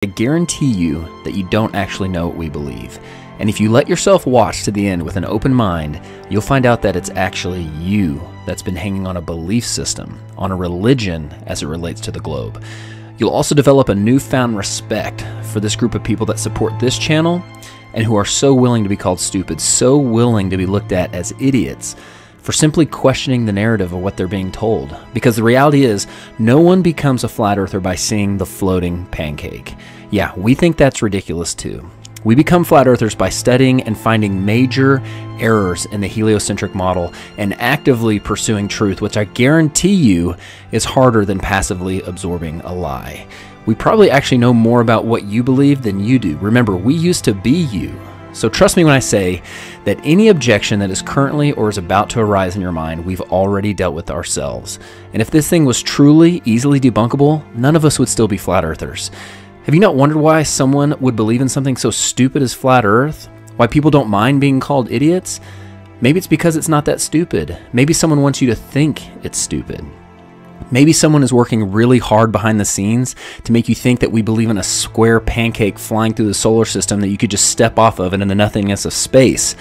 I guarantee you that you don't actually know what we believe. And if you let yourself watch to the end with an open mind, you'll find out that it's actually you that's been hanging on a belief system, on a religion as it relates to the globe. You'll also develop a newfound respect for this group of people that support this channel and who are so willing to be called stupid, so willing to be looked at as idiots for simply questioning the narrative of what they're being told. Because the reality is, no one becomes a flat earther by seeing the floating pancake. Yeah, we think that's ridiculous too. We become flat earthers by studying and finding major errors in the heliocentric model and actively pursuing truth, which I guarantee you is harder than passively absorbing a lie. We probably actually know more about what you believe than you do. Remember, we used to be you. So trust me when I say that any objection that is currently or is about to arise in your mind, we've already dealt with ourselves. And if this thing was truly easily debunkable, none of us would still be flat earthers. Have you not wondered why someone would believe in something so stupid as flat earth? Why people don't mind being called idiots? Maybe it's because it's not that stupid. Maybe someone wants you to think it's stupid. Maybe someone is working really hard behind the scenes to make you think that we believe in a square pancake flying through the solar system that you could just step off of and in the nothingness of space.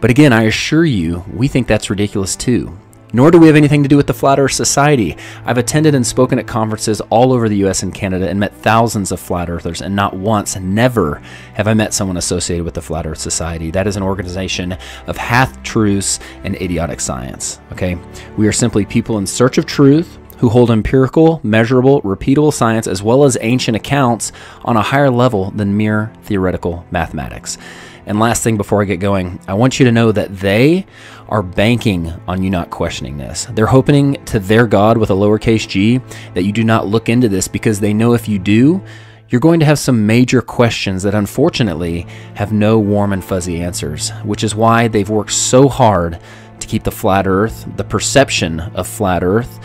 But again, I assure you, we think that's ridiculous too. Nor do we have anything to do with the Flat Earth Society. I've attended and spoken at conferences all over the US and Canada and met thousands of flat earthers, and not once, never have I met someone associated with the Flat Earth Society. That is an organization of half-truths and idiotic science. Okay? We are simply people in search of truth who hold empirical, measurable, repeatable science as well as ancient accounts on a higher level than mere theoretical mathematics. And last thing before I get going, I want you to know that they are banking on you not questioning this. They're hoping to their God with a lowercase g that you do not look into this, because they know if you do, you're going to have some major questions that unfortunately have no warm and fuzzy answers, which is why they've worked so hard to keep the flat earth, the perception of flat earth,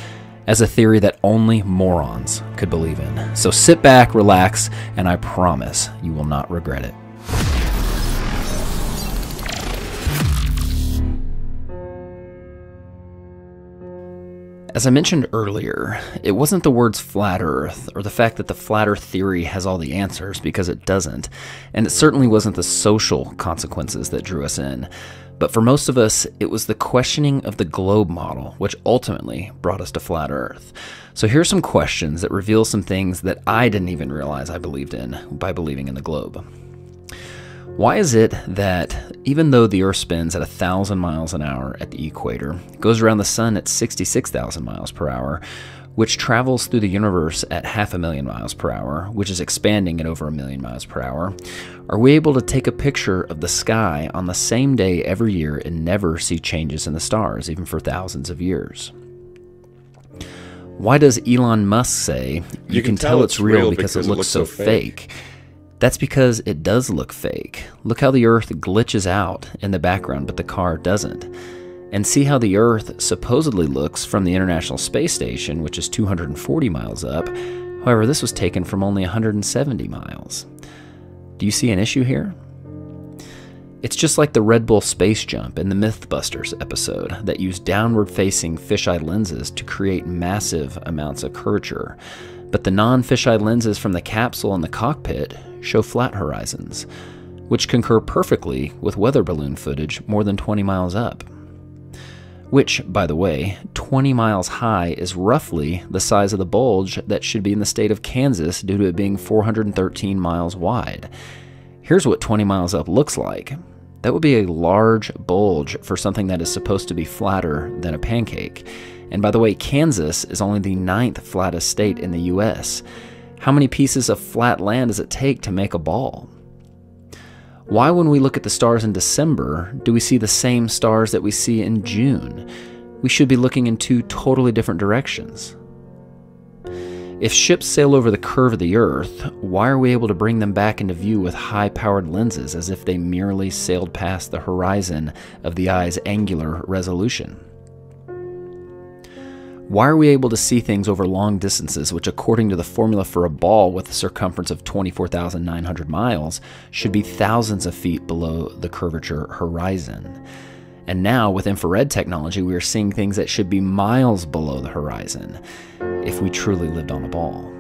as a theory that only morons could believe in. So sit back, relax, and I promise you will not regret it. As I mentioned earlier, it wasn't the words flat earth or the fact that the flat earth theory has all the answers, because it doesn't, and it certainly wasn't the social consequences that drew us in. But for most of us, it was the questioning of the globe model, which ultimately brought us to flat earth. So here's some questions that reveal some things that I didn't even realize I believed in by believing in the globe. Why is it that even though the Earth spins at 1,000 miles an hour at the equator, goes around the sun at 66,000 miles per hour, which travels through the universe at 500,000 miles per hour, which is expanding at over 1,000,000 miles per hour, are we able to take a picture of the sky on the same day every year and never see changes in the stars, even for thousands of years? Why does Elon Musk say, you can tell it's real because it looks so fake? That's because it does look fake. Look how the Earth glitches out in the background, but the car doesn't. And see how the Earth supposedly looks from the International Space Station, which is 240 miles up. However, this was taken from only 170 miles. Do you see an issue here? It's just like the Red Bull space jump in the Mythbusters episode that used downward-facing fisheye lenses to create massive amounts of curvature. But the non-fisheye lenses from the capsule and the cockpit show flat horizons, which concur perfectly with weather balloon footage more than 20 miles up. Which, by the way, 20 miles high is roughly the size of the bulge that should be in the state of Kansas due to it being 413 miles wide. Here's what 20 miles up looks like. That would be a large bulge for something that is supposed to be flatter than a pancake. And by the way, Kansas is only the 9th flattest state in the US. How many pieces of flat land does it take to make a ball? Why, when we look at the stars in December, do we see the same stars that we see in June? We should be looking in two totally different directions. If ships sail over the curve of the Earth, why are we able to bring them back into view with high-powered lenses as if they merely sailed past the horizon of the eye's angular resolution? Why are we able to see things over long distances, which according to the formula for a ball with a circumference of 24,900 miles, should be thousands of feet below the curvature horizon? And now, with infrared technology, we are seeing things that should be miles below the horizon if we truly lived on a ball.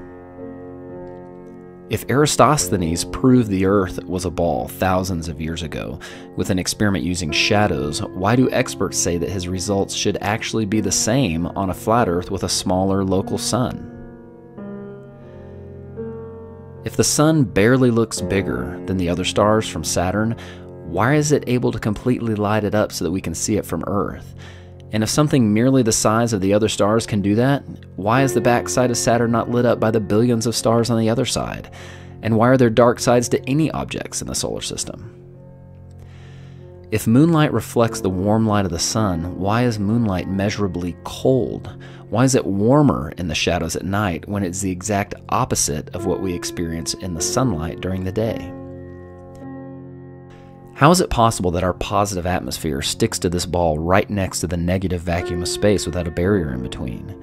If Eratosthenes proved the Earth was a ball thousands of years ago with an experiment using shadows, why do experts say that his results should actually be the same on a flat Earth with a smaller local sun? If the sun barely looks bigger than the other stars from Saturn, why is it able to completely light it up so that we can see it from Earth? And if something merely the size of the other stars can do that, why is the backside of Saturn not lit up by the billions of stars on the other side? And why are there dark sides to any objects in the solar system? If moonlight reflects the warm light of the sun, why is moonlight measurably cold? Why is it warmer in the shadows at night when it's the exact opposite of what we experience in the sunlight during the day? How is it possible that our positive atmosphere sticks to this ball right next to the negative vacuum of space without a barrier in between?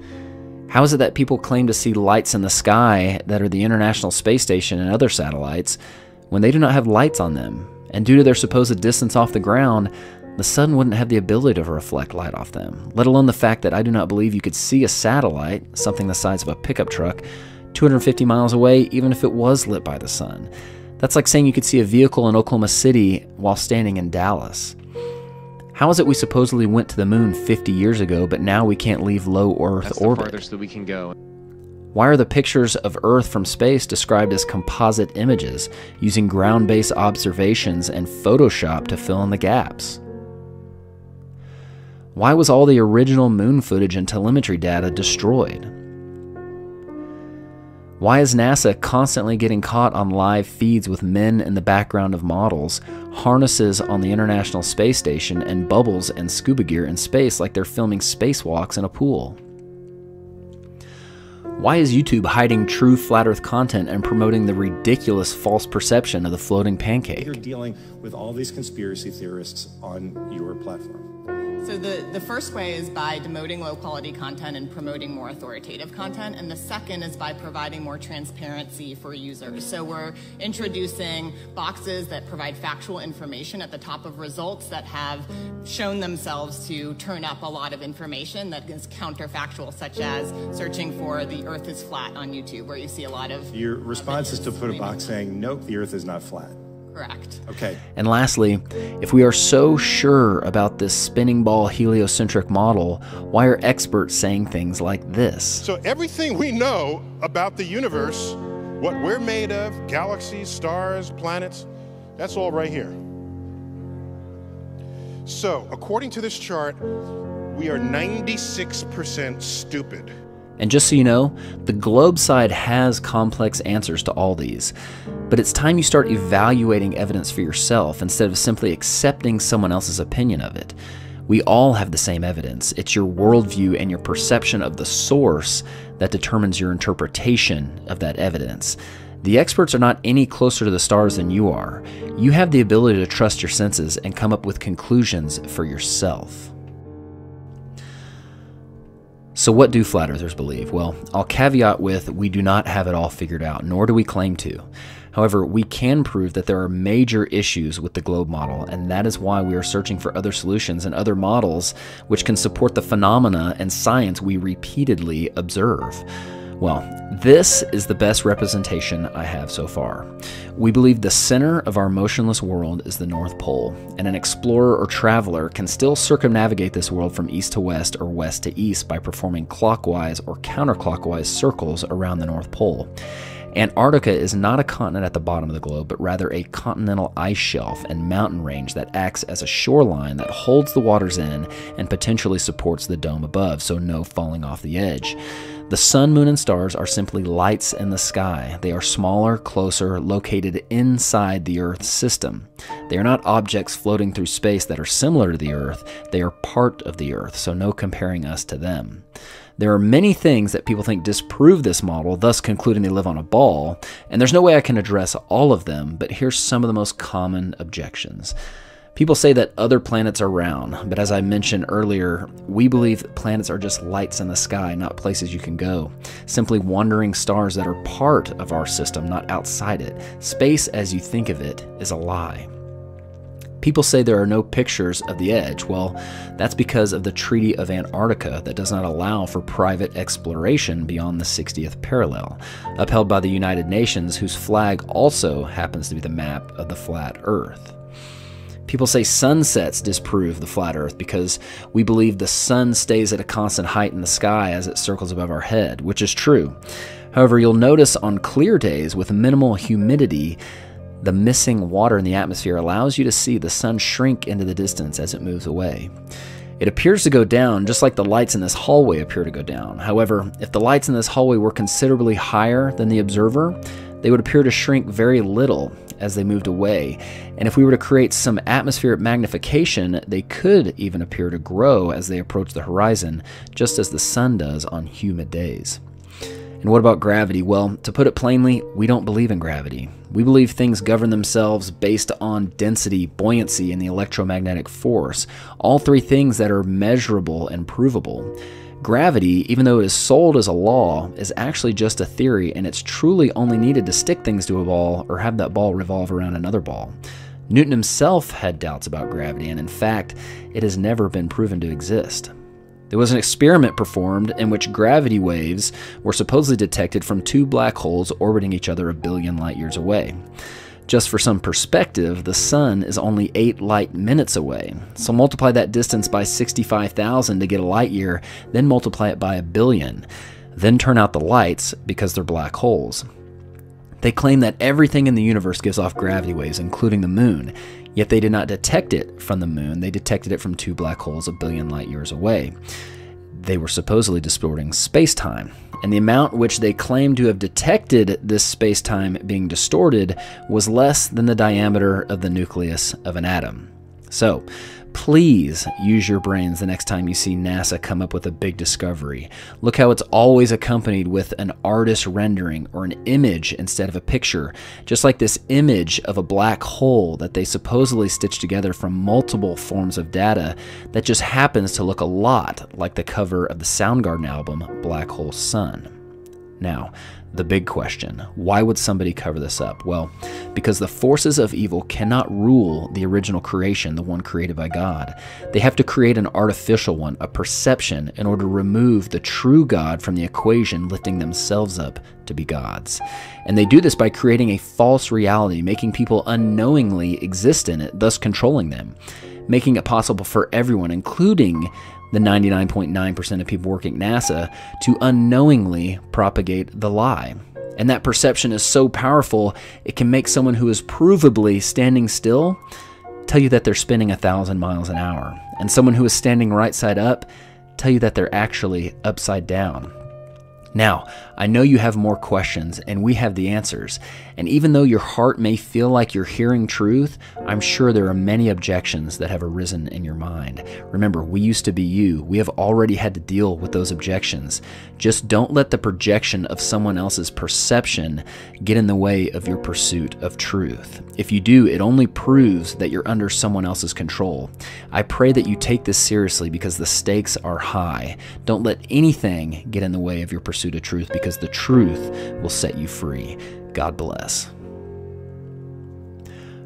How is it that people claim to see lights in the sky that are the International Space Station and other satellites when they do not have lights on them? And due to their supposed distance off the ground, the sun wouldn't have the ability to reflect light off them, let alone the fact that I do not believe you could see a satellite, something the size of a pickup truck, 250 miles away even if it was lit by the sun. That's like saying you could see a vehicle in Oklahoma City while standing in Dallas. How is it we supposedly went to the moon 50 years ago, but now we can't leave low Earth orbit? That's the farthest that we can go. Why are the pictures of Earth from space described as composite images, using ground-based observations and Photoshop to fill in the gaps? Why was all the original moon footage and telemetry data destroyed? Why is NASA constantly getting caught on live feeds with men in the background of models, harnesses on the International Space Station, and bubbles and scuba gear in space like they're filming spacewalks in a pool? Why is YouTube hiding true flat Earth content and promoting the ridiculous false perception of the floating pancake? You're dealing with all these conspiracy theorists on your platform. So the first way is by demoting low-quality content and promoting more authoritative content, and the second is by providing more transparency for users. So we're introducing boxes that provide factual information at the top of results that have shown themselves to turn up a lot of information that is counterfactual, such as searching for the Earth is flat on YouTube, where you see a lot of... Your response is to put a box saying, nope, the Earth is not flat. Correct. Okay. And lastly, if we are so sure about this spinning ball heliocentric model, why are experts saying things like this? So everything we know about the universe, what we're made of, galaxies, stars, planets, that's all right here. So according to this chart, we are 96% stupid. And just so you know, the globe side has complex answers to all these. But it's time you start evaluating evidence for yourself instead of simply accepting someone else's opinion of it. We all have the same evidence. It's your worldview and your perception of the source that determines your interpretation of that evidence. The experts are not any closer to the stars than you are. You have the ability to trust your senses and come up with conclusions for yourself. So what do flat earthers believe? Well, I'll caveat with we do not have it all figured out, nor do we claim to. However, we can prove that there are major issues with the globe model, and that is why we are searching for other solutions and other models which can support the phenomena and science we repeatedly observe. Well, this is the best representation I have so far. We believe the center of our motionless world is the North Pole, and an explorer or traveler can still circumnavigate this world from east to west or west to east by performing clockwise or counterclockwise circles around the North Pole. Antarctica is not a continent at the bottom of the globe, but rather a continental ice shelf and mountain range that acts as a shoreline that holds the waters in and potentially supports the dome above, so no falling off the edge. The sun, moon, and stars are simply lights in the sky. They are smaller, closer, located inside the Earth's system. They are not objects floating through space that are similar to the Earth. They are part of the Earth, so no comparing us to them. There are many things that people think disprove this model, thus concluding they live on a ball, and there's no way I can address all of them, but here's some of the most common objections. People say that other planets are round, but as I mentioned earlier, we believe that planets are just lights in the sky, not places you can go. Simply wandering stars that are part of our system, not outside it. Space, as you think of it, is a lie. People say there are no pictures of the edge. Well, that's because of the Treaty of Antarctica that does not allow for private exploration beyond the 60th parallel, upheld by the United Nations, whose flag also happens to be the map of the flat Earth. People say sunsets disprove the flat Earth because we believe the sun stays at a constant height in the sky as it circles above our head, which is true. However, you'll notice on clear days with minimal humidity, the missing water in the atmosphere allows you to see the sun shrink into the distance as it moves away. It appears to go down just like the lights in this hallway appear to go down. However, if the lights in this hallway were considerably higher than the observer, they would appear to shrink very little as they moved away. And if we were to create some atmospheric magnification, they could even appear to grow as they approach the horizon, just as the sun does on humid days. And what about gravity? Well, to put it plainly, we don't believe in gravity. We believe things govern themselves based on density, buoyancy, and the electromagnetic force, all three things that are measurable and provable. Gravity, even though it is sold as a law, is actually just a theory, and it's truly only needed to stick things to a ball or have that ball revolve around another ball. Newton himself had doubts about gravity, and in fact, it has never been proven to exist. There was an experiment performed in which gravity waves were supposedly detected from two black holes orbiting each other a billion light years away. Just for some perspective, the sun is only 8 light minutes away. So multiply that distance by 65,000 to get a light year, then multiply it by a billion. Then turn out the lights because they're black holes. They claim that everything in the universe gives off gravity waves, including the moon. Yet they did not detect it from the moon, they detected it from two black holes a billion light years away. They were supposedly distorting space-time, and the amount which they claimed to have detected this space-time being distorted was less than the diameter of the nucleus of an atom. So, please use your brains the next time you see NASA come up with a big discovery. Look how it's always accompanied with an artist rendering or an image instead of a picture, just like this image of a black hole that they supposedly stitched together from multiple forms of data that just happens to look a lot like the cover of the Soundgarden album, Black Hole Sun. Now, the big question, why would somebody cover this up? Well, because the forces of evil cannot rule the original creation, the one created by God. They have to create an artificial one, a perception, in order to remove the true God from the equation, lifting themselves up to be gods. And they do this by creating a false reality, making people unknowingly exist in it, thus controlling them, making it possible for everyone, including the 99.9% of people working at NASA, to unknowingly propagate the lie. And that perception is so powerful, it can make someone who is provably standing still tell you that they're spinning 1,000 miles an hour. And someone who is standing right side up tell you that they're actually upside down. Now, I know you have more questions, and we have the answers. And even though your heart may feel like you're hearing truth, I'm sure there are many objections that have arisen in your mind. Remember, we used to be you. We have already had to deal with those objections. Just don't let the projection of someone else's perception get in the way of your pursuit of truth. If you do, it only proves that you're under someone else's control. I pray that you take this seriously because the stakes are high. Don't let anything get in the way of your pursuit of truth, because the truth will set you free. God bless.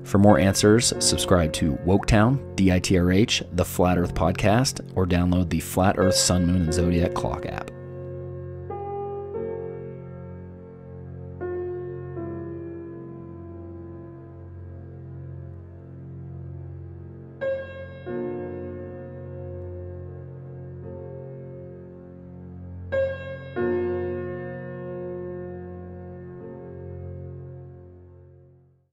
For more answers, subscribe to Woketown, DITRH, the Flat Earth Podcast, or download the Flat Earth Sun, Moon, and Zodiac Clock app.